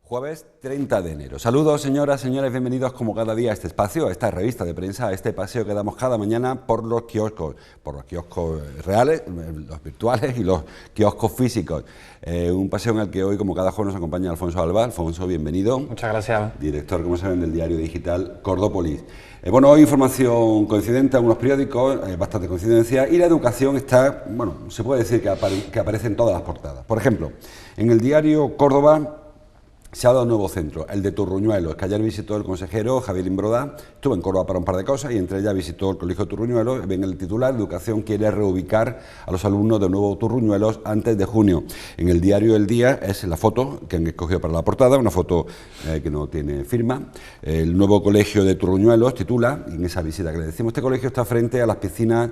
Jueves 30 de enero. Saludos, señoras, señores, bienvenidos como cada día a este espacio, a esta revista de prensa, a este paseo que damos cada mañana por los kioscos reales, los virtuales y los kioscos físicos. Un paseo en el que hoy, como cada jueves, nos acompaña Alfonso Alba. Alfonso, bienvenido. Muchas gracias. Director, como saben, del diario digital Cordópolis. Bueno, hoy información coincidente a algunos periódicos, bastante coincidencia, y la educación está, bueno, se puede decir que aparece en todas las portadas. Por ejemplo, en el diario Córdoba se ha dado un nuevo centro, el de Turruñuelos, que ayer visitó el consejero Javier Imbroda. Estuvo en Córdoba para un par de cosas y entre ellas visitó el colegio Turruñuelos. Ven el titular: Educación quiere reubicar a los alumnos de nuevo Turruñuelos antes de junio. En el diario El Día es la foto que han escogido para la portada, una foto que no tiene firma. El nuevo colegio de Turruñuelos titula, y en esa visita que le decimos, este colegio está frente a las piscinas,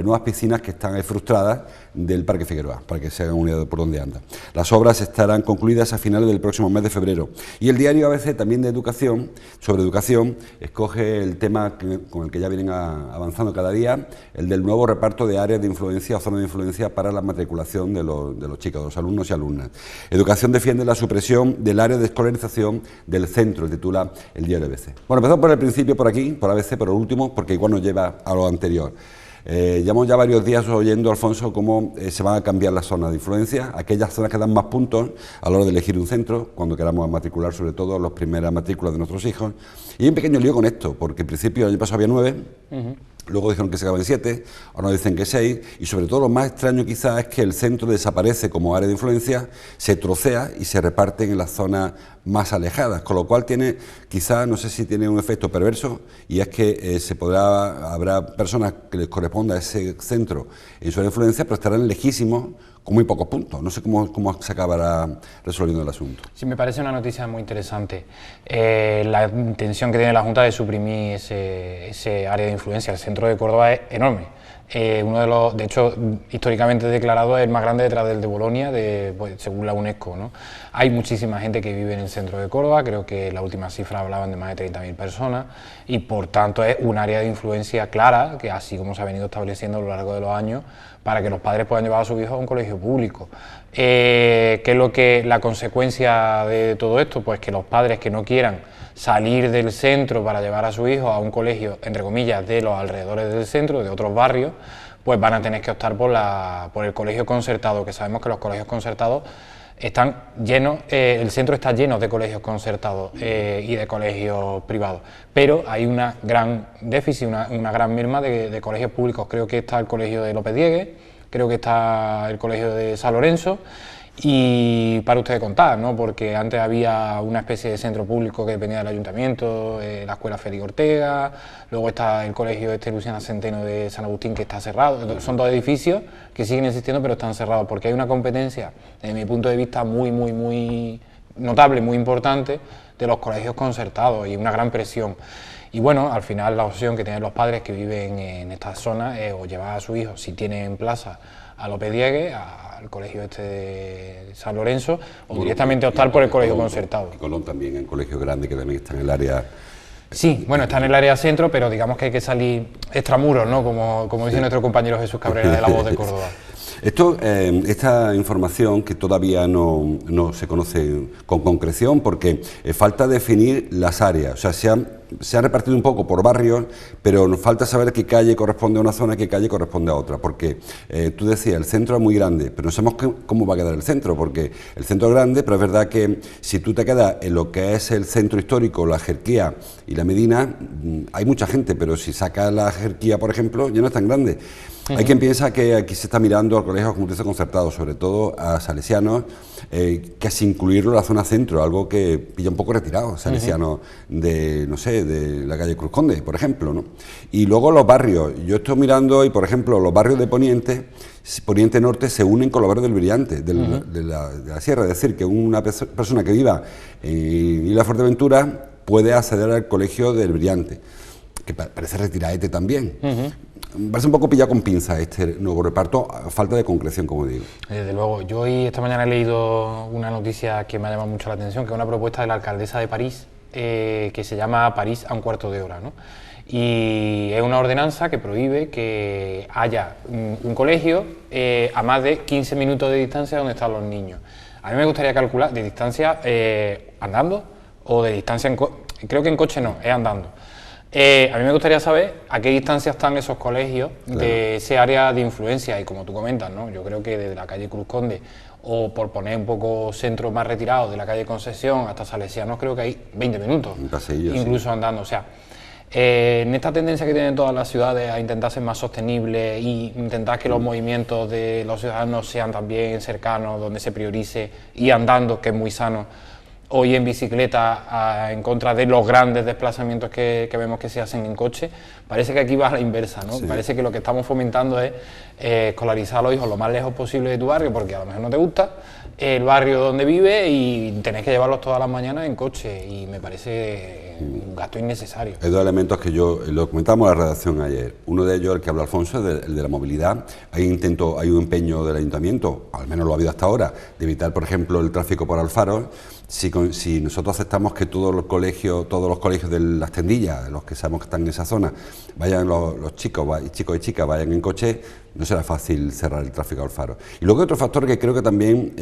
nuevas piscinas que están frustradas del Parque Figueroa, para que se hagan una idea de por dónde anda. Las obras estarán concluidas a finales del próximo mes de febrero. Y el diario ABC, también de educación, sobre educación, escoge el tema con el que ya vienen avanzando cada día, el del nuevo reparto de áreas de influencia o zonas de influencia para la matriculación de los chicos, de los alumnos y alumnas. Educación defiende la supresión del área de escolarización del centro, titula el diario ABC. Bueno, empezamos por el principio, por aquí, por ABC, por el último, porque igual nos lleva a lo anterior. Llevamos ya varios días oyendo, Alfonso, cómo se van a cambiar las zonas de influencia, aquellas zonas que dan más puntos a la hora de elegir un centro, cuando queramos matricular sobre todo las primeras matrículas de nuestros hijos. Y hay un pequeño lío con esto, porque en principio el año pasado había 9, luego dijeron que se acaban 7, ahora dicen que 6, y sobre todo lo más extraño quizás es que el centro desaparece como área de influencia, se trocea y se reparten en las zonas más alejadas, con lo cual tiene, quizás, no sé si tiene un efecto perverso, y es que habrá personas que les corresponda a ese centro en su influencia, pero estarán lejísimos con muy pocos puntos. No sé cómo se acabará resolviendo el asunto. Sí, me parece una noticia muy interesante. La intención que tiene la Junta de suprimir ese área de influencia, el centro de Córdoba, es enorme. Uno de los, de hecho, históricamente declarado, es el más grande detrás del de Bolonia, pues, según la UNESCO, ¿no? Hay muchísima gente que vive en el centro de Córdoba, creo que las últimas cifras hablaban de más de 30.000 personas, y por tanto es un área de influencia clara, que así como se ha venido estableciendo a lo largo de los años, para que los padres puedan llevar a sus hijos a un colegio público. ¿Qué es lo que la consecuencia de todo esto? Pues que los padres que no quieran salir del centro para llevar a su hijo a un colegio, entre comillas, de los alrededores del centro, de otros barrios, pues van a tener que optar por el colegio concertado, que sabemos que los colegios concertados están llenos, el centro está lleno de colegios concertados y de colegios privados, pero hay una gran déficit, una gran merma de colegios públicos. Creo que está el colegio de López Diegues, creo que está el colegio de San Lorenzo, y para ustedes contar, ¿no? Porque antes había una especie de centro público que dependía del ayuntamiento, la escuela Félix Ortega, luego está el colegio Luciana Centeno de San Agustín, que está cerrado. Son dos edificios que siguen existiendo pero están cerrados porque hay una competencia, desde mi punto de vista, muy notable, muy importante, de los colegios concertados y una gran presión. Y bueno, al final la opción que tienen los padres que viven en estas zonas es o llevar a su hijo, si tienen plaza, a López Diegues, al colegio de San Lorenzo, o directamente optar por el colegio concertado. Y Colón también, el colegio grande que también está en el área. Sí, bueno, está en el área centro, pero digamos que hay que salir extramuros, ¿no? Como dice nuestro compañero Jesús Cabrera de La Voz de Córdoba. Esta información que todavía no se conoce con concreción, porque falta definir las áreas, o sea, se han repartido un poco por barrios, pero nos falta saber qué calle corresponde a una zona y qué calle corresponde a otra, porque tú decías, el centro es muy grande, pero no sabemos cómo va a quedar el centro, porque el centro es grande, pero es verdad que si tú te quedas en lo que es el centro histórico, la Jerquía y la Medina, hay mucha gente, pero si sacas la Jerquía, por ejemplo, ya no es tan grande. Hay quien piensa que aquí se está mirando al colegio como dice concertado, sobre todo a salesianos, que sin incluirlo en la zona centro, algo que pilla un poco retirado, salesianos de, no sé, de la calle Cruz Conde, por ejemplo, ¿no? Y luego los barrios, yo estoy mirando y, por ejemplo, los barrios de Poniente Norte se unen con los barrios del Brillante, de la Sierra, es decir, que una persona que viva en Isla Fuerteventura puede acceder al colegio del Brillante, que parece retiraete también. Me parece un poco pillado con pinza este nuevo reparto, a falta de concreción, como digo. Desde luego, yo esta mañana he leído una noticia que me ha llamado mucho la atención, que es una propuesta de la alcaldesa de París, que se llama París a un cuarto de hora, ¿no? Y es una ordenanza que prohíbe que haya un colegio a más de 15 minutos de distancia donde están los niños. A mí me gustaría calcular de distancia andando o de distancia, creo que en coche no, es andando. A mí me gustaría saber a qué distancia están esos colegios de ese área de influencia y como tú comentas, ¿no? Yo creo que desde la calle Cruz Conde o por poner un poco centros más retirados de la calle Concesión hasta Salesianos creo que hay 20 minutos, incluso andando, o sea, en esta tendencia que tienen todas las ciudades a intentar ser más sostenibles e intentar que los movimientos de los ciudadanos sean también cercanos, donde se priorice y andando, que es muy sano, o ir en bicicleta en contra de los grandes desplazamientos que vemos que se hacen en coche, parece que aquí va a la inversa, ¿no? Sí. Parece que lo que estamos fomentando es escolarizar a los hijos lo más lejos posible de tu barrio, porque a lo mejor no te gusta el barrio donde vives y tenés que llevarlos todas las mañanas en coche, y me parece un gasto innecesario. Hay dos elementos que yo lo comentamos en la redacción ayer. Uno de ellos, el que habla Alfonso, el de la movilidad. Hay un empeño del ayuntamiento, al menos lo ha habido hasta ahora, de evitar, por ejemplo, el tráfico por Alfaro. Si nosotros aceptamos que todos los colegios de las tendillas, los que sabemos que están en esa zona, vayan los chicos y chicas vayan en coche, no será fácil cerrar el tráfico al Faro. Y luego otro factor que creo que también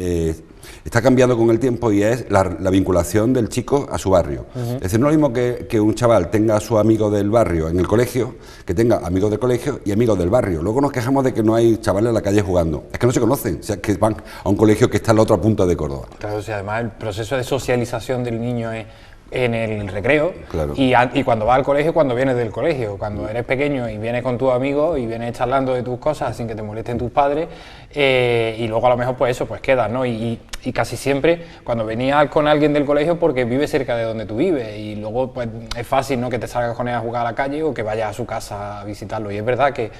está cambiando con el tiempo, y es la vinculación del chico a su barrio. Es decir, no es lo mismo que un chaval tenga a su amigo del barrio en el colegio, que tenga amigos del colegio y amigos del barrio. Luego nos quejamos de que no hay chavales en la calle jugando. Es que no se conocen, o sea, que van a un colegio que está en la otra punta de Córdoba. Claro, o sea, además el proceso de socialización del niño es en el recreo, claro. y cuando vas al colegio, cuando vienes del colegio, cuando eres pequeño y vienes con tus amigos y vienes charlando de tus cosas sin que te molesten tus padres, y luego a lo mejor pues eso, pues quedas, ¿no? Y casi siempre cuando venías con alguien del colegio porque vive cerca de donde tú vives, y luego pues es fácil, ¿no?, que te salgas con él a jugar a la calle o que vayas a su casa a visitarlo. Y es verdad que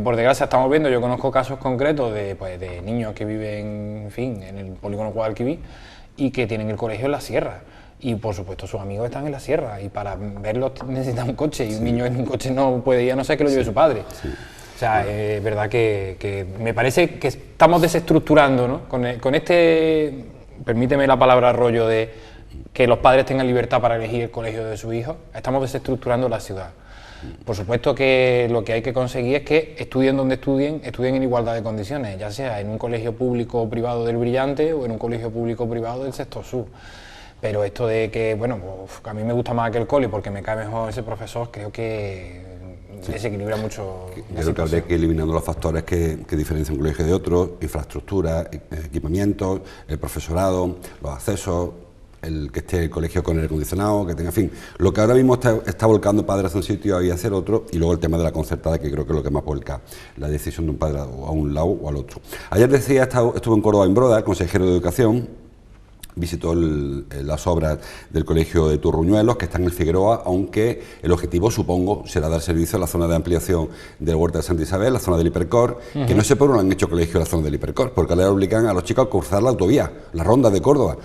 por desgracia estamos viendo, yo conozco casos concretos de niños que viven, en fin, en el polígono Guadalquivir y que tienen el colegio en la sierra. Y por supuesto sus amigos están en la sierra y para verlos necesitan un coche, y un niño en un coche no puede ir a no ser que lo lleve su padre. O sea, es verdad que me parece que estamos desestructurando, ¿no? Con este, permíteme la palabra rollo de que los padres tengan libertad para elegir el colegio de sus hijos, estamos desestructurando la ciudad. Por supuesto que lo que hay que conseguir es que estudien donde estudien en igualdad de condiciones, ya sea en un colegio público o privado del Brillante o en un colegio público o privado del Sector Sur. Pero esto de que, bueno, a mí me gusta más aquel cole porque me cae mejor ese profesor, creo que desequilibra mucho. Creo que habría que ir eliminando los factores que diferencian un colegio de otro: infraestructura, equipamientos, el profesorado, los accesos, el que esté el colegio con aire acondicionado, que tenga, en fin, lo que ahora mismo está volcando padres a un sitio y hacer otro, y luego el tema de la concertada, que creo que es lo que más volca la decisión de un padre a un lado o al otro. Ayer decía, estuvo en Córdoba, en Broda, consejero de Educación. Visitó las obras del colegio de Turruñuelos, que está en el Figueroa, aunque el objetivo, supongo, será dar servicio a la zona de ampliación del Huerta de Santa Isabel, la zona del Hipercor, que no sé por qué no han hecho colegio en la zona del Hipercor, porque le obligan a los chicos a cruzar la autovía, la ronda de Córdoba,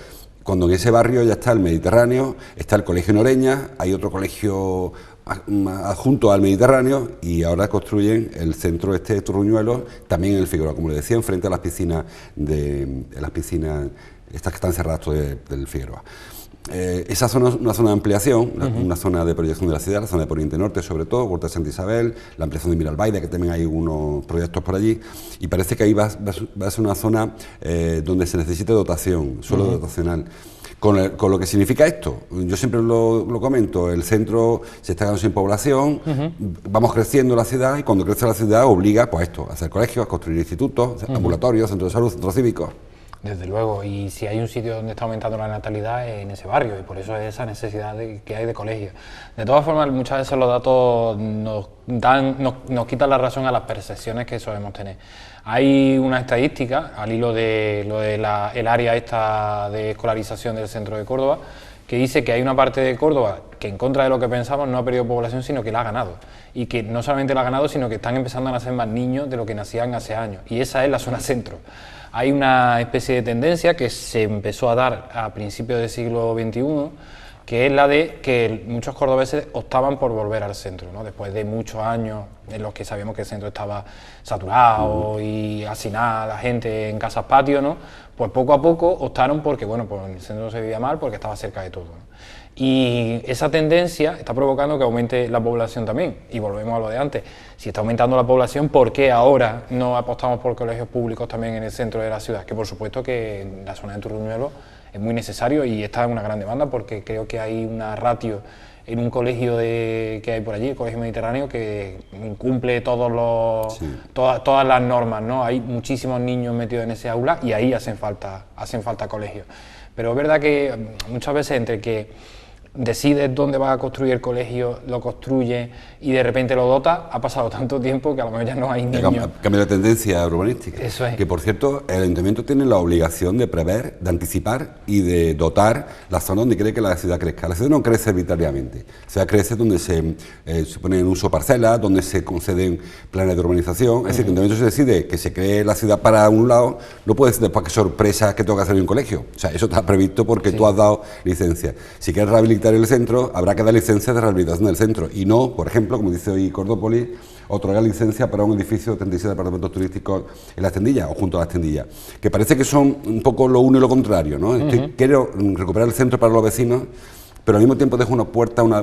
cuando en ese barrio ya está el Mediterráneo, está el colegio Noreña, hay otro colegio adjunto al Mediterráneo, y ahora construyen el centro de Turruñuelos, también en el Figueroa, como le decía, enfrente a las piscinas estas que están cerradas del Figueroa. Esa zona es una zona de ampliación, una zona de proyección de la ciudad, la zona de Poniente Norte sobre todo, Huerta de Santa Isabel, la ampliación de Miralbaida, que también hay unos proyectos por allí, y parece que ahí va a ser una zona donde se necesite dotación, suelo dotacional. Con lo que significa esto, yo siempre lo comento, el centro se está quedando sin población, vamos creciendo la ciudad, y cuando crece la ciudad obliga pues esto, a hacer colegios, a construir institutos, ambulatorios, centros de salud, centros cívicos. Desde luego, y si hay un sitio donde está aumentando la natalidad es en ese barrio, y por eso es esa necesidad que hay de colegios. De todas formas, muchas veces los datos nos quitan la razón a las percepciones que solemos tener. Hay una estadística, al hilo de el área esta de escolarización del centro de Córdoba, que dice que hay una parte de Córdoba que, en contra de lo que pensamos, no ha perdido población, sino que la ha ganado. Y que no solamente la ha ganado, sino que están empezando a nacer más niños de lo que nacían hace años. Y esa es la zona centro. Hay una especie de tendencia que se empezó a dar a principios del siglo XXI, que es la de que muchos cordobeses optaban por volver al centro, ¿no? Después de muchos años en los que sabíamos que el centro estaba saturado y hacinada la gente en casas patio, ¿no? Pues poco a poco optaron porque, bueno, pues en el centro no se vivía mal porque estaba cerca de todo, ¿no? Y esa tendencia está provocando que aumente la población también. Y volvemos a lo de antes. Si está aumentando la población, ¿por qué ahora no apostamos por colegios públicos también en el centro de la ciudad? Que por supuesto que en la zona de Turruñuelo es muy necesario y está en una gran demanda, porque creo que hay una ratio en un colegio que hay por allí, el Colegio Mediterráneo, que cumple todas las normas, ¿no? Hay muchísimos niños metidos en ese aula y ahí hacen falta colegios. Pero es verdad que muchas veces entre que decides dónde vas a construir el colegio, lo construyes y de repente lo dotas, ha pasado tanto tiempo que a lo mejor ya no hay niños. Cambia la tendencia urbanística. Eso es. Que, por cierto, el ayuntamiento tiene la obligación de prever, de anticipar y de dotar la zona donde quiere que la ciudad crezca. La ciudad no crece arbitrariamente. La ciudad crece donde se ponen en uso parcelas, donde se conceden planes de urbanización. Es decir, que el ayuntamiento se decide que se cree la ciudad para un lado, no puede ser después que sorpresa que tengo que hacer un colegio. O sea, eso está previsto porque tú has dado licencia. Si quieres rehabilitar el centro, habrá que dar licencia de rehabilitación del centro y no, por ejemplo, como dice hoy Cordópolis, otorgar licencia para un edificio de 37 apartamentos turísticos en la Extendilla o junto a la Extendilla, que parece que son un poco lo uno y lo contrario, ¿no? Quiero recuperar el centro para los vecinos, pero al mismo tiempo dejo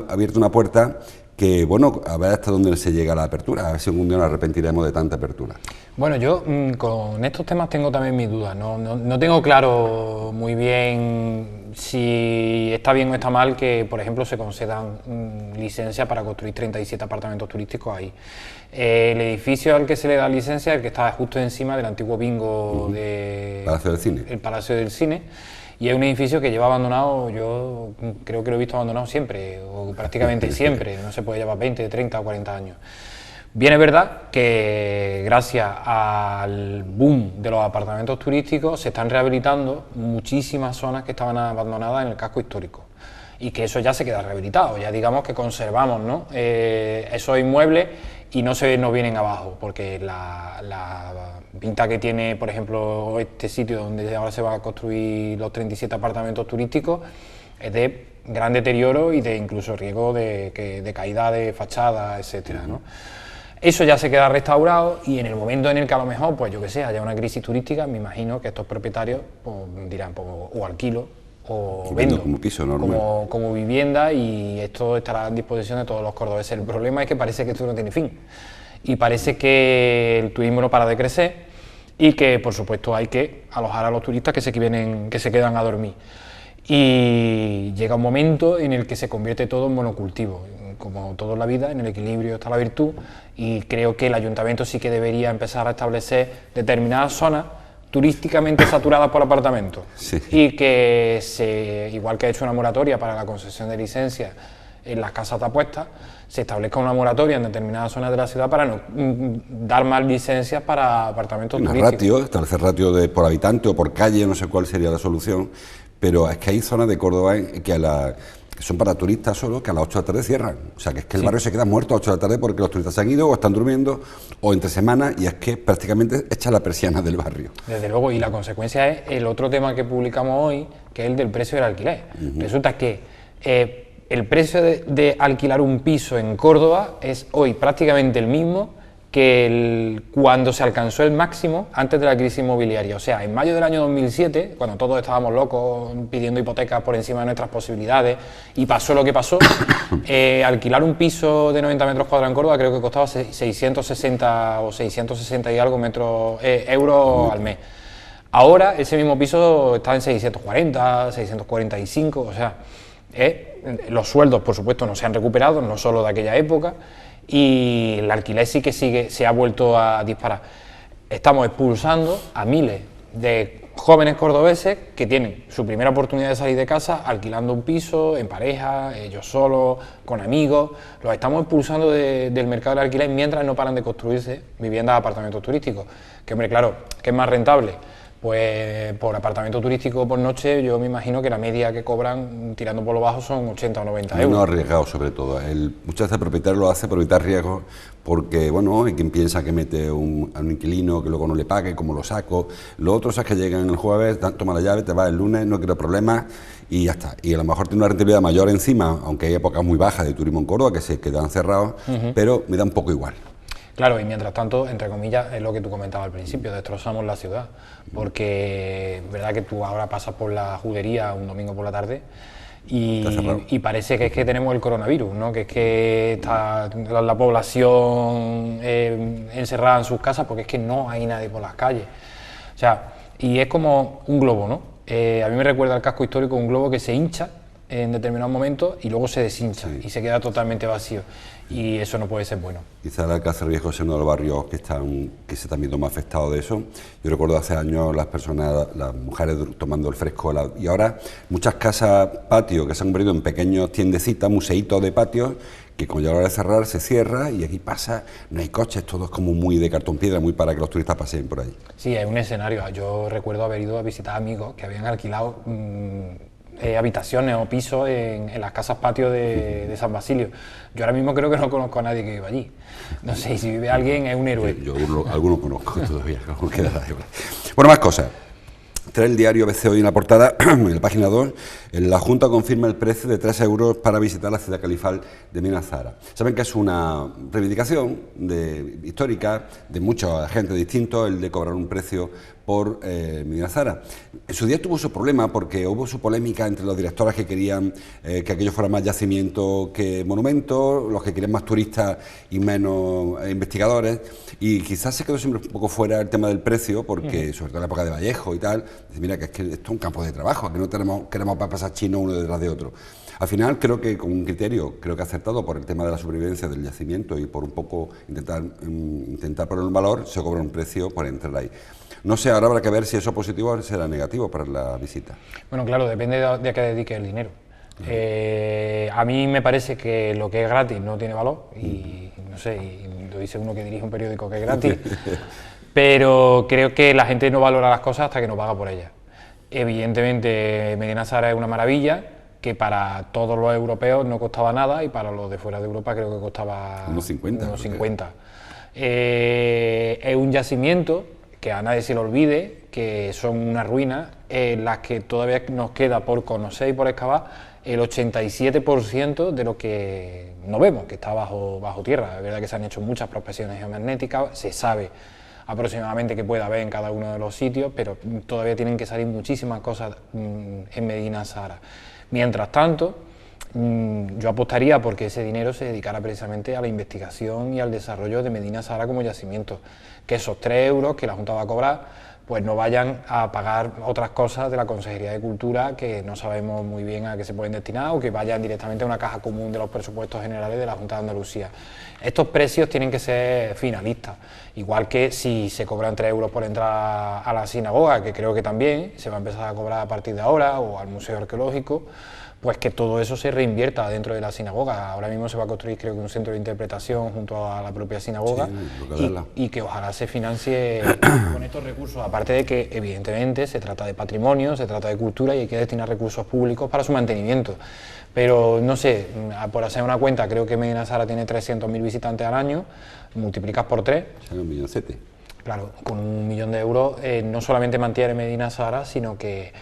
abierta una puerta que, bueno, a ver hasta dónde se llega a la apertura, a ver si algún día nos arrepentiremos de tanta apertura. Bueno, yo con estos temas tengo también mis dudas, no tengo claro muy bien si está bien o está mal que, por ejemplo, se concedan licencia para construir 37 apartamentos turísticos ahí. El edificio al que se le da licencia es el que está justo encima del antiguo bingo de Palacio del Cine. El Palacio del Cine. Y es un edificio que lleva abandonado, yo creo que lo he visto abandonado siempre, o prácticamente siempre, no se puede llevar 20, 30 o 40 años. Bien, es verdad que gracias al boom de los apartamentos turísticos se están rehabilitando muchísimas zonas que estaban abandonadas en el casco histórico y que eso ya se queda rehabilitado, ya digamos que conservamos, ¿no? Esos inmuebles y no nos vienen abajo, porque la pinta que tiene, por ejemplo, este sitio donde ahora se va a construir los 37 apartamentos turísticos es de gran deterioro y de incluso riesgo de caída de fachada, etcétera, ¿no? Eso ya se queda restaurado y en el momento en el que a lo mejor, pues yo que sé, haya una crisis turística, me imagino que estos propietarios pues, dirán, pues, o alquilo o vendo como piso normal, como vivienda, y esto estará a disposición de todos los cordobeses. El problema es que parece que esto no tiene fin y parece que el turismo no para de crecer y que, por supuesto, hay que alojar a los turistas que se quedan a dormir. Y llega un momento en el que se convierte todo en monocultivo. Como todo en la vida, en el equilibrio está la virtud, y creo que el ayuntamiento sí que debería empezar a establecer determinadas zonas turísticamente saturadas por apartamentos, sí, y que igual que ha hecho una moratoria para la concesión de licencias en las casas de apuestas, se establezca una moratoria en determinadas zonas de la ciudad para no dar más licencias para apartamentos turísticos. Ratio, establecer ratio por habitante o por calle, no sé cuál sería la solución, pero es que hay zonas de Córdoba que son para turistas solo, que a las 8 de la tarde cierran. O sea, que es que el barrio se queda muerto a las 8 de la tarde porque los turistas se han ido o están durmiendo o entre semanas, y es que prácticamente echa la persiana del barrio. Desde luego, y la consecuencia es el otro tema que publicamos hoy, que es el del precio del alquiler. Resulta que el precio de alquilar un piso en Córdoba es hoy prácticamente el mismo que cuando se alcanzó el máximo antes de la crisis inmobiliaria. O sea, en mayo del año 2007, cuando todos estábamos locos pidiendo hipotecas por encima de nuestras posibilidades y pasó lo que pasó, alquilar un piso de 90 metros cuadrados en Córdoba creo que costaba 660 o 660 y algo euros al mes. Ahora ese mismo piso está en 640, 645, o sea, los sueldos, por supuesto, no se han recuperado, no solo de aquella época, y el alquiler sí que se ha vuelto a disparar. Estamos expulsando a miles de jóvenes cordobeses que tienen su primera oportunidad de salir de casa alquilando un piso, en pareja, ellos solos, con amigos. Los estamos expulsando del mercado del alquiler mientras no paran de construirse viviendas de apartamentos turísticos. Que, hombre, claro, ¿qué es más rentable? Pues por apartamento turístico por noche yo me imagino que la media que cobran tirando por lo bajo son 80 o 90 euros. No arriesgado sobre todo. Muchas veces el propietario lo hace por evitar riesgos porque, bueno, hay quien piensa que mete a un inquilino que luego no le pague, como lo saco. Los otros es que llegan el jueves, toma la llave, te vas el lunes, no quiero problemas y ya está. Y a lo mejor tiene una rentabilidad mayor encima, aunque hay épocas muy bajas de turismo en Córdoba que se quedan cerrados, pero me da un poco igual. Claro, y mientras tanto, entre comillas, es lo que tú comentabas al principio, destrozamos la ciudad, porque es verdad que tú ahora pasas por la judería un domingo por la tarde y parece que es que tenemos el coronavirus, ¿no? Que es que está la población encerrada en sus casas porque es que no hay nadie por las calles. O sea, y es como un globo, ¿no? A mí me recuerda al casco histórico un globo que se hincha en determinados momentos y luego se deshincha y se queda totalmente vacío, y eso no puede ser bueno. Quizá el Alcázar Viejo es uno de los barrios que se están viendo más afectados de eso. Yo recuerdo hace años las mujeres tomando el fresco y ahora muchas casas patio que se han convertido en pequeños tiendecitas, museitos de patios que cuando llega la hora de cerrar se cierra y aquí pasa, no hay coches, todo es como muy de cartón piedra, muy para que los turistas paseen por ahí. Sí, es un escenario. Yo recuerdo haber ido a visitar amigos que habían alquilado habitaciones o pisos en las casas patio de San Basilio. Yo ahora mismo creo que no conozco a nadie que viva allí. No sé, y si vive alguien es un héroe. Yo alguno conozco todavía. Bueno, más cosas. Trae el diario ABC hoy en la portada, en la página 2, la Junta confirma el precio de 3 euros para visitar la ciudad califal de Medina Zahara. Saben que es una reivindicación histórica de mucha gente distinta el de cobrar un precio por Medina Zahara. En su día tuvo su problema porque hubo su polémica entre los directores que querían que aquello fuera más yacimiento que monumento, los que querían más turistas y menos investigadores, y quizás se quedó siempre un poco fuera el tema del precio porque, sobre todo en la época de Vallejo y tal, dice, mira que es que esto es un campo de trabajo, que no queremos pasar chinos uno detrás de otro. Al final creo que con un criterio, creo que acertado por el tema de la supervivencia del yacimiento y por un poco intentar poner un valor, se cobra un precio por entrar ahí. No sé, ahora habrá que ver si eso es positivo o será negativo para la visita. Bueno, claro, depende de a qué dedique el dinero. A mí me parece que lo que es gratis no tiene valor y no sé, y lo dice uno que dirige un periódico que es gratis, pero creo que la gente no valora las cosas hasta que no paga por ellas. Evidentemente Medina Zahara es una maravilla que para todos los europeos no costaba nada y para los de fuera de Europa creo que costaba unos 50. Es un yacimiento que a nadie se le olvide, que son unas ruinas en las que todavía nos queda por conocer y por excavar el 87% de lo que no vemos, que está bajo tierra. Es verdad que se han hecho muchas prospecciones geomagnéticas, se sabe aproximadamente qué puede haber en cada uno de los sitios, pero todavía tienen que salir muchísimas cosas en Medina Zahara. Mientras tanto, yo apostaría porque ese dinero se dedicara precisamente a la investigación y al desarrollo de Medina Zahara como yacimiento, que esos 3 euros que la Junta va a cobrar pues no vayan a pagar otras cosas de la Consejería de Cultura que no sabemos muy bien a qué se pueden destinar o que vayan directamente a una caja común de los presupuestos generales de la Junta de Andalucía. Estos precios tienen que ser finalistas, igual que si se cobran 3 euros por entrar a la sinagoga, que creo que también se va a empezar a cobrar a partir de ahora, o al Museo Arqueológico, pues que todo eso se reinvierta dentro de la sinagoga. Ahora mismo se va a construir, creo que un centro de interpretación junto a la propia sinagoga, y que ojalá se financie con estos recursos, aparte de que evidentemente se trata de patrimonio, se trata de cultura y hay que destinar recursos públicos para su mantenimiento. Pero no sé, por hacer una cuenta, creo que Medina Zahara tiene 300.000 visitantes al año, multiplicas por 3. Sale 1,7 millones. Claro, con 1 millón de euros no solamente mantiene Medina Zahara, sino que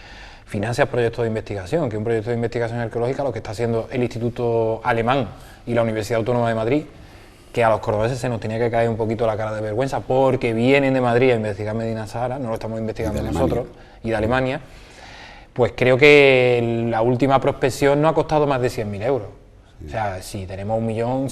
financia proyectos de investigación, que un proyecto de investigación arqueológica lo que está haciendo el Instituto Alemán y la Universidad Autónoma de Madrid, que a los cordobeses se nos tenía que caer un poquito la cara de vergüenza porque vienen de Madrid a investigar Medina Zahara, no lo estamos investigando nosotros, y de Alemania, pues creo que la última prospección no ha costado más de 100.000 euros. O sea, si tenemos 1 millón,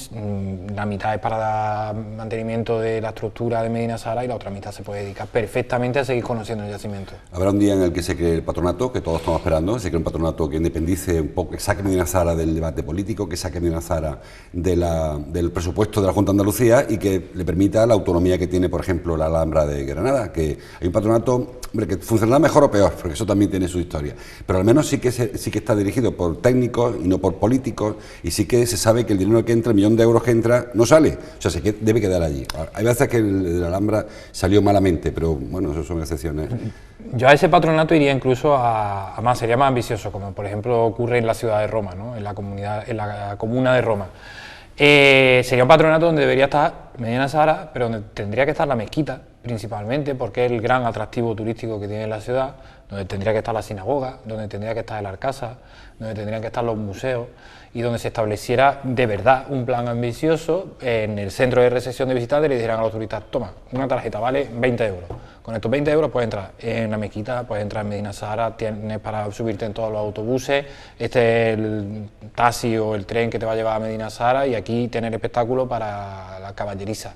la mitad es para mantenimiento de la estructura de Medina Zahara y la otra mitad se puede dedicar perfectamente a seguir conociendo el yacimiento. Habrá un día en el que se cree el patronato, que todos estamos esperando, se cree un patronato que independice un poco, que saque Medina Zahara del debate político, que saque Medina Zahara del presupuesto de la Junta de Andalucía y que le permita la autonomía que tiene, por ejemplo, la Alhambra de Granada, que hay un patronato hombre, que funcionará mejor o peor, porque eso también tiene su historia, pero al menos sí que está dirigido por técnicos y no por políticos, y sí que se sabe que el dinero que entra, el millón de euros que entra, no sale, o sea, debe quedar allí. Hay veces que el de la Alhambra salió malamente, pero bueno, eso son excepciones. Yo a ese patronato iría incluso a más, sería más ambicioso, como por ejemplo ocurre en la ciudad de Roma, ¿no? En la comuna de Roma. Sería un patronato donde debería estar Medina Sahara, pero donde tendría que estar la mezquita principalmente, porque es el gran atractivo turístico que tiene la ciudad, donde tendría que estar la sinagoga, donde tendría que estar el Alcázar, donde tendrían que estar los museos, y donde se estableciera de verdad un plan ambicioso en el centro de recepción de visitantes. Le dijeran a los turistas: toma, una tarjeta vale 20 euros, con estos 20 euros puedes entrar en la mezquita, puedes entrar en Medina Sahara, tienes para subirte en todos los autobuses, este es el taxi o el tren que te va a llevar a Medina Sahara, y aquí tener espectáculo para la caballeriza.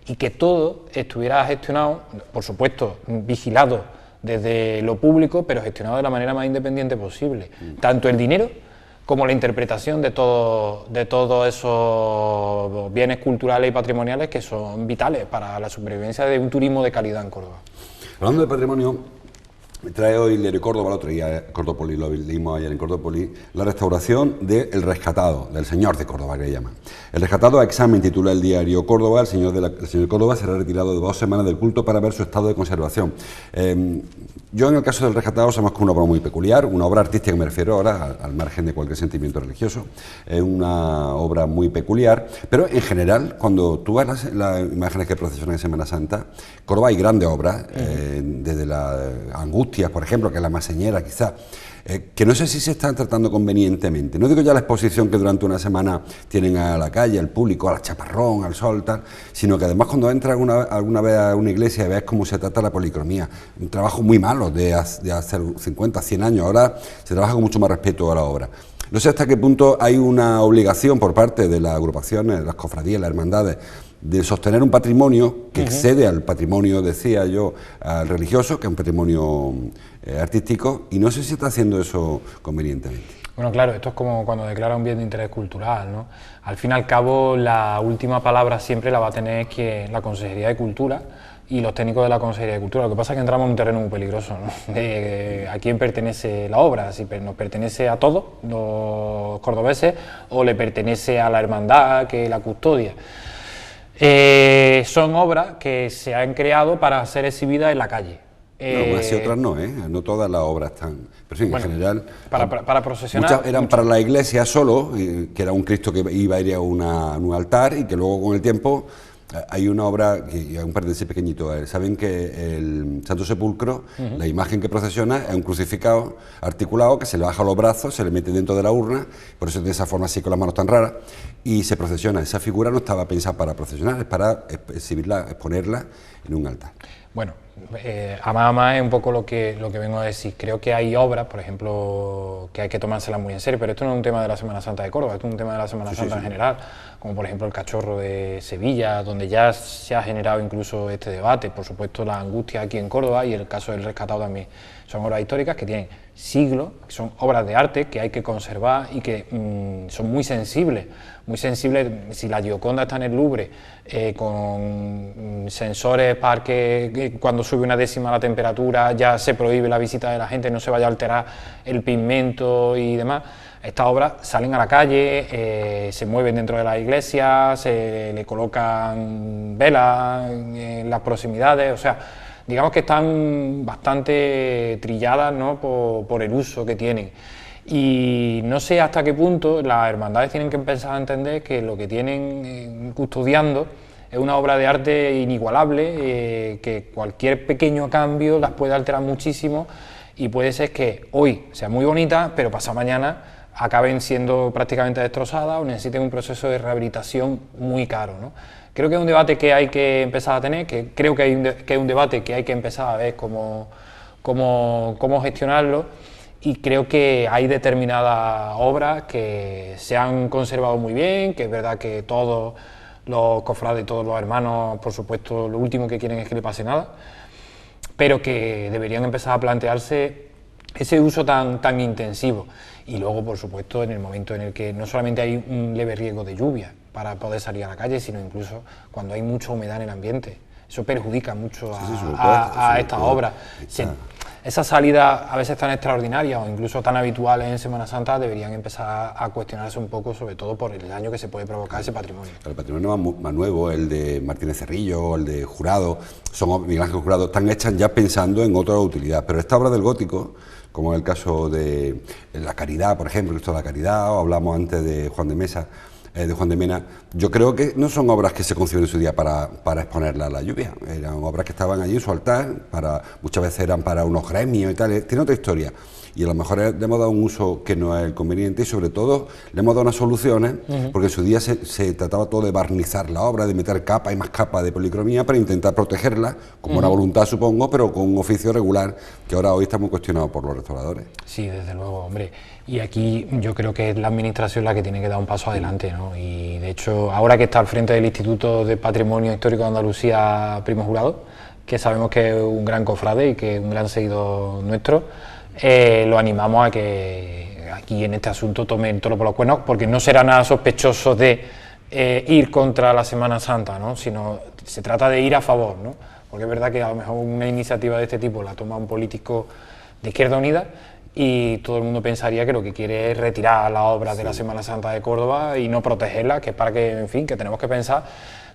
Y que todo estuviera gestionado, por supuesto, vigilado desde lo público, pero gestionado de la manera más independiente posible. Tanto el dinero como la interpretación de todos esos bienes culturales y patrimoniales que son vitales para la supervivencia de un turismo de calidad en Córdoba. Hablando de patrimonio, trae hoy el diario Córdoba, el otro día Cordópolis, lo leímos ayer en Cordópolis, la restauración del Rescatado, del Señor de Córdoba, que le llaman. El Rescatado a examen, titula el diario Córdoba. El señor de Córdoba será retirado de 2 semanas del culto para ver su estado de conservación. Yo, en el caso del Rescatado, sabemos que es una obra muy peculiar, una obra artística, me refiero ahora, al margen de cualquier sentimiento religioso. Es una obra muy peculiar, pero en general, cuando tú ves las imágenes que procesionan en Semana Santa, Córdoba hay grandes obras, desde la Angustias, por ejemplo, que es la más señera quizás, que no sé si se están tratando convenientemente. No digo ya la exposición que durante una semana tienen a la calle, al público, al chaparrón, al sol, tal, sino que además cuando entras alguna vez a una iglesia y ves cómo se trata la policromía, un trabajo muy malo de hace 50, 100 años, ahora se trabaja con mucho más respeto a la obra. No sé hasta qué punto hay una obligación por parte de las agrupaciones, las cofradías, las hermandades, de sostener un patrimonio que excede al patrimonio, decía yo, al religioso, que es un patrimonio artístico, y no sé si está haciendo eso convenientemente. Bueno, claro, esto es como cuando declara un bien de interés cultural, ¿no? Al fin y al cabo, la última palabra siempre la va a tener la Consejería de Cultura y los técnicos de la Consejería de Cultura. Lo que pasa es que entramos en un terreno muy peligroso, ¿no? ¿A quién pertenece la obra? Si nos pertenece a todos los cordobeses o le pertenece a la hermandad que la custodia. Son obras que se han creado para ser exhibidas en la calle. Unas y otras no, no todas las obras están, pero sí, bueno, en general para procesionar, muchas eran para la iglesia solo, que era un Cristo que iba a ir a un altar, y que luego con el tiempo hay una obra, que es un paréntesis pequeñito, saben que el Santo Sepulcro, la imagen que procesiona es un crucificado articulado que se le baja los brazos, se le mete dentro de la urna, por eso de esa forma así con las manos tan raras, y se procesiona. Esa figura no estaba pensada para procesionar, es para exhibirla, exponerla en un altar. Bueno, a más es un poco lo que vengo a decir. Creo que hay obras, por ejemplo, que hay que tomárselas muy en serio, pero esto no es un tema de la Semana Santa de Córdoba, esto es un tema de la Semana Santa en general, como por ejemplo el Cachorro de Sevilla, donde ya se ha generado incluso este debate. Por supuesto, la Angustia aquí en Córdoba y el caso del Rescatado también. Son obras históricas que tienen siglos, que son obras de arte que hay que conservar y que son muy sensibles. Si la Gioconda está en el Louvre con sensores para que cuando sube una décima la temperatura ya se prohíbe la visita de la gente, no se vaya a alterar el pigmento y demás, estas obras salen a la calle, se mueven dentro de la iglesia, se le colocan velas en las proximidades, o sea, digamos que están bastante trilladas, ¿no?, por el uso que tienen. Y no sé hasta qué punto las hermandades tienen que empezar a entender que lo que tienen custodiando es una obra de arte inigualable, que cualquier pequeño cambio las puede alterar muchísimo, y puede ser que hoy sea muy bonita, pero pasado mañana acaben siendo prácticamente destrozadas o necesiten un proceso de rehabilitación muy caro, ¿no? Creo que es un debate que hay que empezar a tener, que creo que es un debate que hay que empezar a ver cómo gestionarlo, y creo que hay determinadas obras que se han conservado muy bien, que es verdad que todos los cofrades, todos los hermanos, por supuesto, lo último que quieren es que le pase nada, pero que deberían empezar a plantearse ese uso tan intensivo. Y luego, por supuesto, en el momento en el que no solamente hay un leve riesgo de lluvia para poder salir a la calle, sino incluso cuando hay mucha humedad en el ambiente. eso perjudica mucho a estas obras. Esas salidas a veces tan extraordinarias o incluso tan habituales en Semana Santa deberían empezar a cuestionarse un poco, sobre todo por el daño que se puede provocar ese patrimonio. El patrimonio más nuevo, el de Martínez Cerrillo, el de Jurado, Miguel Ángel Jurado, están hechas ya pensando en otra utilidad, pero esta obra del gótico, como en el caso de La Caridad, por ejemplo, Cristo de la Caridad, o hablamos antes de Juan de Mesa, de Juan de Mena, yo creo que no son obras que se concibieron en su día para exponerla a la lluvia, eran obras que estaban allí en su altar, muchas veces eran para unos gremios y tal, tiene otra historia. Y a lo mejor le hemos dado un uso que no es el conveniente y sobre todo le hemos dado unas soluciones, porque en su día se trataba todo de barnizar la obra, de meter capa y más capa de policromía para intentar protegerla, con buena voluntad supongo, pero con un oficio regular que ahora hoy está muy cuestionado por los restauradores. Sí, desde luego, hombre. Y aquí yo creo que es la administración la que tiene que dar un paso adelante, ¿no? Y de hecho, ahora que está al frente del Instituto de Patrimonio Histórico de Andalucía, Primo Jurado, que sabemos que es un gran cofrade y que es un gran seguidor nuestro, lo animamos a que aquí en este asunto tomen toro por los cuernos, porque no será nada sospechoso de ir contra la Semana Santa, ¿no? Sino se trata de ir a favor, ¿no? Porque es verdad que a lo mejor una iniciativa de este tipo la toma un político de Izquierda Unida y todo el mundo pensaría que lo que quiere es retirar las obras de la Semana Santa de Córdoba y no protegerlas, que es para que, en fin, que tenemos que pensar,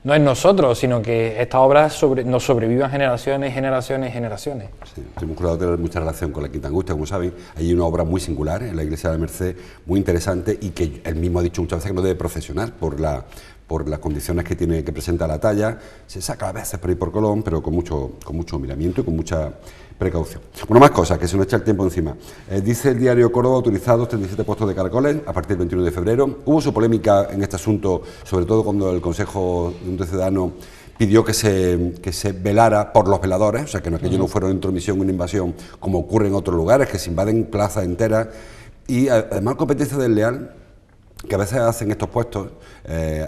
no en nosotros, sino que estas obras nos sobrevivan generaciones, generaciones, generaciones. Sí, hemos procurado tener mucha relación con la Quinta Angustia, como saben, hay una obra muy singular en la iglesia de la Merced, muy interesante y que él mismo ha dicho muchas veces que no debe procesionar por las condiciones que tiene, que presenta la talla, se saca a veces por ahí por Colón, pero con mucho miramiento y con mucha precaución. Bueno, más cosas, que se nos echa el tiempo encima. Dice el diario Córdoba, autorizados 37 puestos de caracoles a partir del 21 de febrero. Hubo su polémica en este asunto, sobre todo cuando el Consejo de Ciudadanos pidió que se velara por los veladores, o sea, que aquello no fuera una intromisión, una invasión, como ocurre en otros lugares, que se invaden plazas enteras, y además competencia desleal, que a veces hacen estos puestos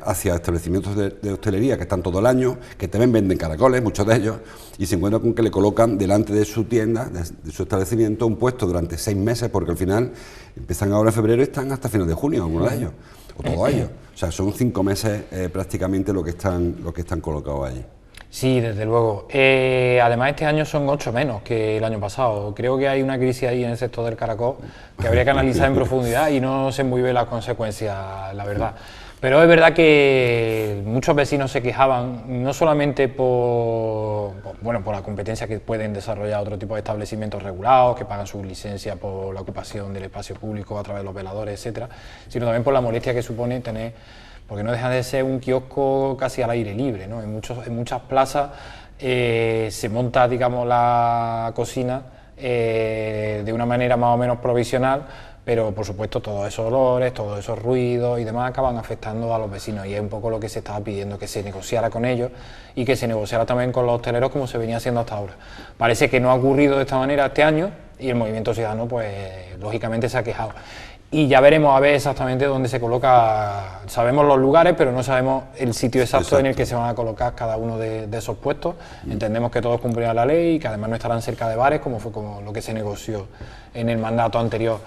hacia establecimientos de hostelería que están todo el año, que también venden caracoles, muchos de ellos, y se encuentran con que le colocan delante de su tienda, de su establecimiento, un puesto durante 6 meses, porque al final empiezan ahora en febrero y están hasta finales de junio, algunos de ellos, o todo ellos. O sea, son 5 meses prácticamente lo que están colocados allí. Sí, desde luego. Además, este año son 8 menos que el año pasado. Creo que hay una crisis ahí en el sector del caracol que habría que analizar en profundidad y no sé muy bien las consecuencias, la verdad. Pero es verdad que muchos vecinos se quejaban, no solamente por la competencia que pueden desarrollar otro tipo de establecimientos regulados, que pagan su licencia por la ocupación del espacio público a través de los veladores, etcétera, sino también por la molestia que supone tener, porque no deja de ser un kiosco casi al aire libre, ¿no? En muchas plazas se monta, digamos, la cocina de una manera más o menos provisional, pero por supuesto todos esos olores, todos esos ruidos y demás acaban afectando a los vecinos, y es un poco lo que se estaba pidiendo, que se negociara con ellos y que se negociara también con los hosteleros como se venía haciendo hasta ahora. Parece que no ha ocurrido de esta manera este año y el Movimiento Ciudadano pues lógicamente se ha quejado. Y ya veremos a ver exactamente dónde se coloca, sabemos los lugares, pero no sabemos el sitio exacto en el que se van a colocar cada uno de esos puestos. Entendemos que todos cumplirán la ley y que además no estarán cerca de bares, como fue como lo que se negoció en el mandato anterior.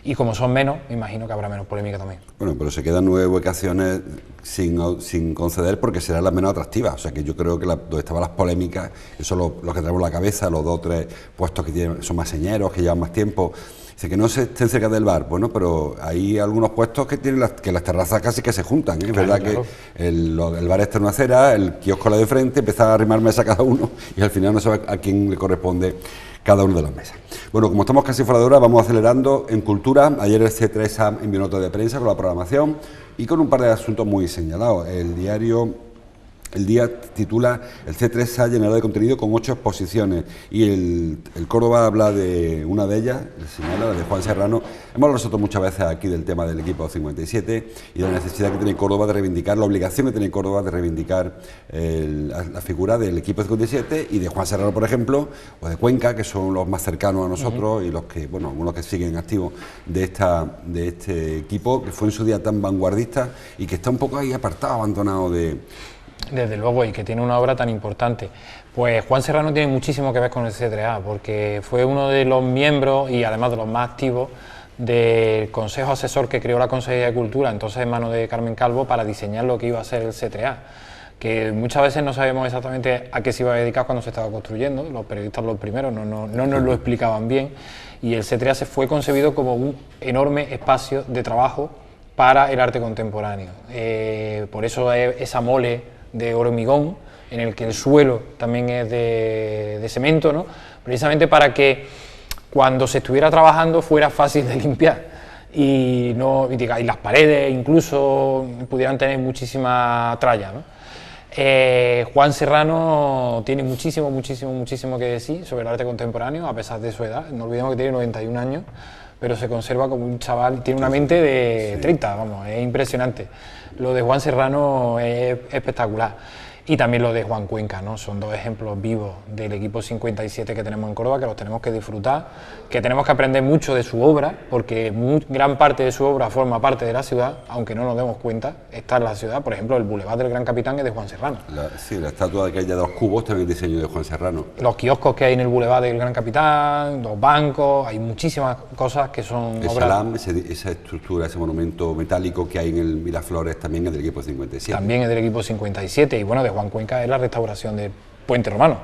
Y como son menos, me imagino que habrá menos polémica también. Bueno, pero se quedan 9 ubicaciones sin conceder porque serán las menos atractivas. O sea que yo creo que donde estaban las polémicas, eso es lo que tenemos en la cabeza, los 2 o 3 puestos que son más señeros, que llevan más tiempo. Dice que no se estén cerca del bar, bueno, pero hay algunos puestos que tienen que las terrazas casi que se juntan, ¿eh? Es verdad que el bar está en una acera, el kiosco la de frente, empieza a arrimar mesa cada uno y al final no sabe a quién le corresponde cada uno de las mesas. Bueno, como estamos casi fuera de hora, vamos acelerando en cultura. Ayer el C3A envió nota de prensa con la programación y con un par de asuntos muy señalados. El día titula el C3A llenará de contenido con 8 exposiciones y el Córdoba habla de una de ellas, señala la de Juan Serrano. Hemos hablado nosotros muchas veces aquí del tema del equipo 57 y de la necesidad que tiene Córdoba de reivindicar, la obligación que tiene Córdoba de reivindicar la figura del equipo 57 y de Juan Serrano, por ejemplo, o de Cuenca, que son los más cercanos a nosotros y los que, bueno, algunos que siguen activos de este equipo, que fue en su día tan vanguardista y que está un poco ahí apartado, abandonado de... Desde luego, y que tiene una obra tan importante. Pues Juan Serrano tiene muchísimo que ver con el C3A, porque fue uno de los miembros y además de los más activos del consejo asesor que creó la Consejería de Cultura, entonces en manos de Carmen Calvo, para diseñar lo que iba a ser el C3A, que muchas veces no sabemos exactamente a qué se iba a dedicar cuando se estaba construyendo, los periodistas los primeros no nos lo explicaban bien, y el CETREAS fue concebido como un enorme espacio de trabajo para el arte contemporáneo. Por eso esa mole de hormigón, en el que el suelo también es de cemento, ¿no? Precisamente para que cuando se estuviera trabajando fuera fácil de limpiar y las paredes incluso pudieran tener muchísima tralla, ¿no? Juan Serrano tiene muchísimo que decir sobre el arte contemporáneo, a pesar de su edad. No olvidemos que tiene 91 años, pero se conserva como un chaval, tiene una mente de 30, vamos, es impresionante. Lo de Juan Serrano es espectacular. Y también lo de Juan Cuenca, ¿no? Son dos ejemplos vivos del equipo 57 que tenemos en Córdoba, que los tenemos que disfrutar, que tenemos que aprender mucho de su obra, porque gran parte de su obra forma parte de la ciudad, aunque no nos demos cuenta, está en la ciudad. Por ejemplo, el Boulevard del Gran Capitán es de Juan Serrano. La estatua de aquella de los cubos también es diseño de Juan Serrano. Los kioscos que hay en el Boulevard del Gran Capitán, los bancos, hay muchísimas cosas que son el obras... Salam, esa estructura, ese monumento metálico que hay en el Miraflores también es del equipo 57. También es del equipo 57, y bueno, de Juan Cuenca es la restauración del Puente Romano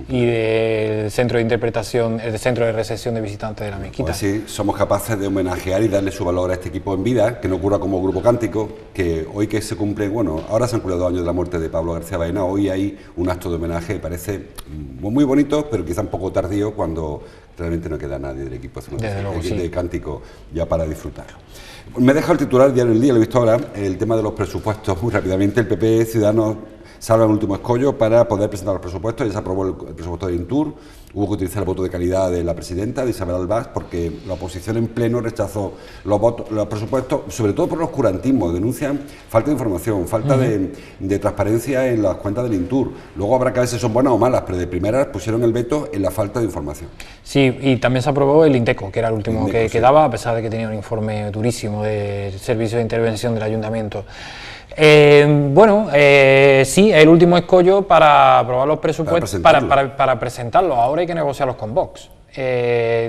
y del centro de interpretación, el centro de recepción de visitantes de la mezquita. Pues sí, somos capaces de homenajear y darle su valor a este equipo en vida, que no ocurra como Grupo Cántico, que hoy que se cumple, bueno, ahora se han cumplido 2 años de la muerte de Pablo García Baena, hoy hay un acto de homenaje, parece muy bonito, pero quizá un poco tardío cuando realmente no queda nadie del equipo de Cántico ya para disfrutarlo. Me he dejado el titular diario El Día, lo he visto ahora, el tema de los presupuestos muy rápidamente. El PP Ciudadanos salva el último escollo para poder presentar los presupuestos. Ya se aprobó el presupuesto de Intur, hubo que utilizar el voto de calidad de la presidenta, de Isabel Albás, porque la oposición en pleno rechazó los presupuestos, sobre todo por el oscurantismo. Denuncian falta de información, falta de transparencia en las cuentas del Intur. Luego habrá que ver si son buenas o malas, pero de primeras pusieron el veto en la falta de información. Sí, y también se aprobó el INTECO, que era el último que quedaba, a pesar de que tenía un informe durísimo del Servicio de Intervención del Ayuntamiento. Sí, el último escollo para aprobar los presupuestos, para presentarlos. Ahora hay que negociarlos con Vox.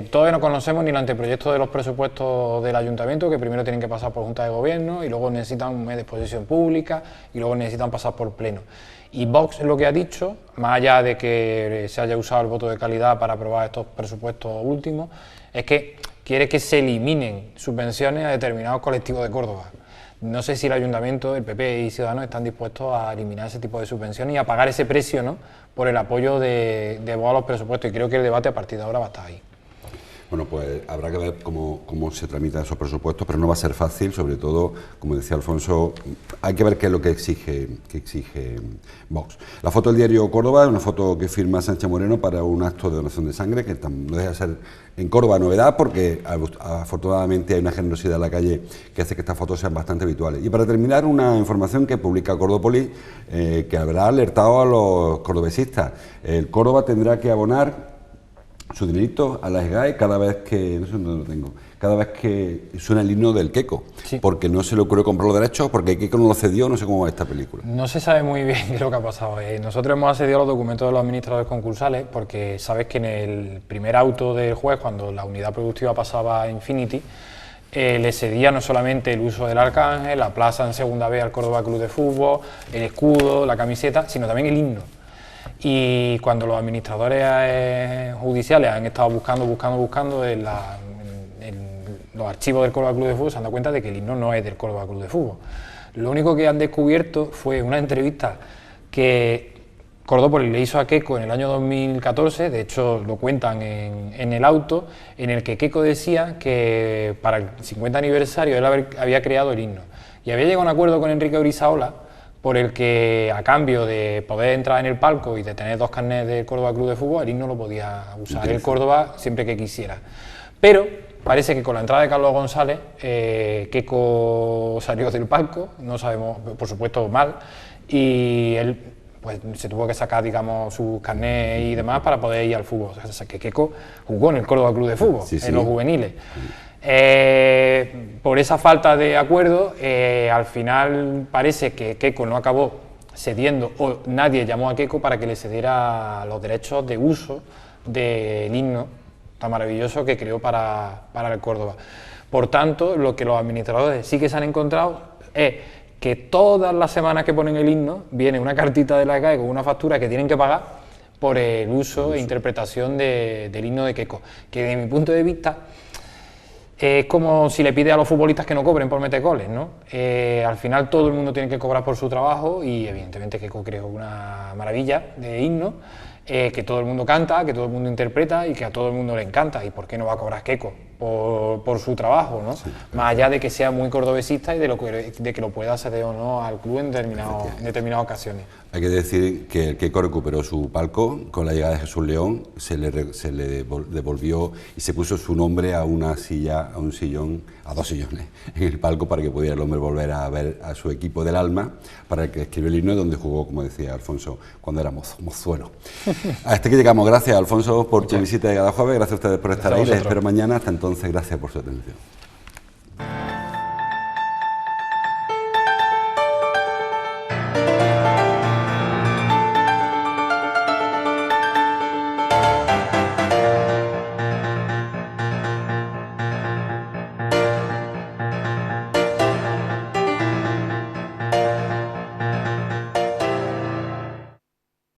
Todavía no conocemos ni el anteproyecto de los presupuestos del Ayuntamiento, que primero tienen que pasar por Junta de Gobierno y luego necesitan un mes de exposición pública y luego necesitan pasar por Pleno. Y Vox lo que ha dicho, más allá de que se haya usado el voto de calidad para aprobar estos presupuestos últimos, es que quiere que se eliminen subvenciones a determinados colectivos de Córdoba. No sé si el Ayuntamiento, el PP y Ciudadanos están dispuestos a eliminar ese tipo de subvenciones y a pagar ese precio, ¿no?, por el apoyo de Vox a los presupuestos, y creo que el debate a partir de ahora va a estar ahí. Bueno, pues habrá que ver cómo se tramitan esos presupuestos, pero no va a ser fácil, sobre todo, como decía Alfonso, hay que ver qué es lo que exige Vox. La foto del diario Córdoba es una foto que firma Sánchez Moreno para un acto de donación de sangre, que no deja de ser en Córdoba novedad, porque afortunadamente hay una generosidad en la calle que hace que estas fotos sean bastante habituales. Y para terminar, una información que publica Cordópolis, que habrá alertado a los cordobesistas. El Córdoba tendrá que abonar su dinerito a la SGAE cada vez que, no sé dónde lo tengo, cada vez que suena el himno del Queco, sí, porque no se le ocurrió comprar los derechos, porque Queco no lo cedió, no sé cómo va esta película. No se sabe muy bien qué es lo que ha pasado. Nosotros hemos accedido a los documentos de los administradores concursales, porque sabes que en el primer auto del juez, cuando la unidad productiva pasaba a Infinity, le cedía no solamente el uso del Arcángel, la plaza en segunda B al Córdoba Club de Fútbol, el escudo, la camiseta, sino también el himno. Y cuando los administradores judiciales han estado buscando en los archivos del Córdoba Club de Fútbol, se han dado cuenta de que el himno no es del Córdoba Club de Fútbol. Lo único que han descubierto fue una entrevista que Cordópolis le hizo a Queco en el año 2014, de hecho lo cuentan en el auto, en el que Queco decía que para el 50 aniversario él había creado el himno y había llegado a un acuerdo con Enrique Urizaola, por el que, a cambio de poder entrar en el palco y de tener 2 carnets del Córdoba Club de Fútbol, el himno lo podía usar el Córdoba siempre que quisiera. Pero parece que con la entrada de Carlos González, Queco salió del palco, no sabemos, por supuesto mal, y él pues se tuvo que sacar, digamos, sus carnets y demás para poder ir al fútbol. O sea, que Queco jugó en el Córdoba Club de Fútbol, en los juveniles. Por esa falta de acuerdo, al final parece que Queco no acabó cediendo, o nadie llamó a Queco para que le cediera los derechos de uso del himno tan maravilloso que creó para el Córdoba. Por tanto, lo que los administradores sí que se han encontrado es que todas las semanas que ponen el himno viene una cartita de la CAE con una factura que tienen que pagar por el uso e interpretación del himno de Keiko, que desde mi punto de vista es como si le pide a los futbolistas que no cobren por meter goles, ¿no? Al final todo el mundo tiene que cobrar por su trabajo y evidentemente Keiko creó una maravilla de himno que todo el mundo canta, que todo el mundo interpreta y que a todo el mundo le encanta. ¿Y por qué no va a cobrar Keiko? Por su trabajo, ¿no? Sí, más allá de que sea muy cordobesista y de que lo pueda hacer o no al club en determinadas ocasiones. Hay que decir que el Keiko recuperó su palco con la llegada de Jesús León, se le devolvió y se puso su nombre a una silla, a dos sillones en el palco para que pudiera el hombre volver a ver a su equipo del alma, para el que escribió el himno, donde jugó, como decía Alfonso, cuando era mozuelo. Hasta aquí llegamos. Gracias, Alfonso, por tu visita de cada jueves, gracias a ustedes por estar ahí, les espero mañana. Hasta entonces, gracias por su atención.